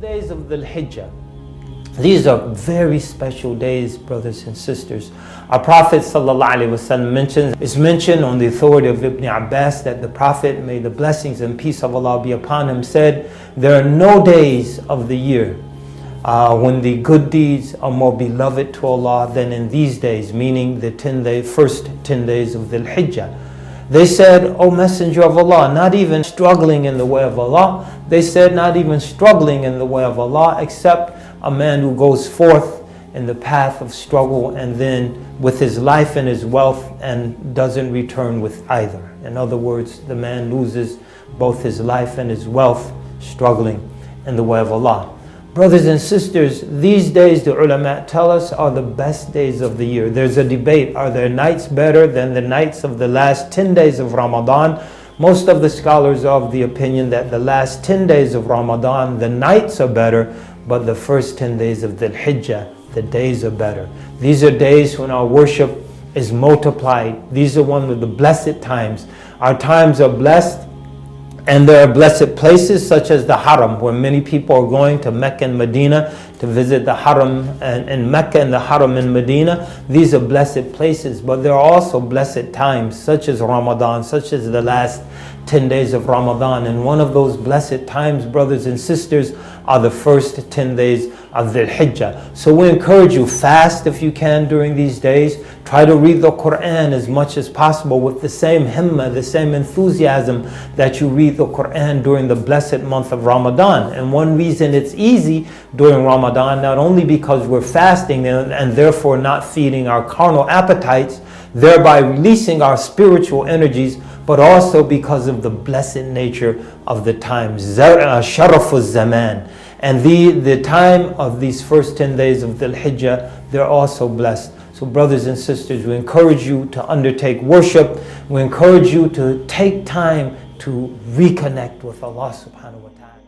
days of Dhul Hijjah. These are very special days, brothers and sisters. Our Prophet ﷺ is mentioned on the authority of Ibn Abbas that the Prophet, may the blessings and peace of Allah be upon him, said, there are no days of the year when the good deeds are more beloved to Allah than in these days, meaning the first 10 days of Dhul Hijjah. They said, O Messenger of Allah, not even struggling in the way of Allah. They said, not even struggling in the way of Allah, except a man who goes forth in the path of struggle and then with his life and his wealth and doesn't return with either. In other words, the man loses both his life and his wealth struggling in the way of Allah. Brothers and sisters, these days the ulama tell us are the best days of the year. There's a debate, are there nights better than the nights of the last 10 days of Ramadan? Most of the scholars are of the opinion that the last 10 days of Ramadan, the nights are better, but the first 10 days of Dhul Hijjah, the days are better. These are days when our worship is multiplied. These are one of the blessed times. Our times are blessed. And there are blessed places such as the Haram, where many people are going to Mecca and Medina to visit the Haram in Mecca and the Haram in Medina. These are blessed places, but there are also blessed times such as Ramadan, such as the last 10 days of Ramadan. And one of those blessed times, brothers and sisters, are the first 10 days of Dhul Hijjah. So we encourage you, fast if you can during these days. Try to read the Quran as much as possible with the same himmah, the same enthusiasm that you read the Quran during the blessed month of Ramadan. And one reason it's easy during Ramadan, not only because we're fasting and therefore not feeding our carnal appetites, thereby releasing our spiritual energies, but also because of the blessed nature of the time, Sharafuz Zaman. And the time of these first 10 days of Dhul Hijjah, they're also blessed. So brothers and sisters, we encourage you to undertake worship. We encourage you to take time to reconnect with Allah subhanahu wa ta'ala.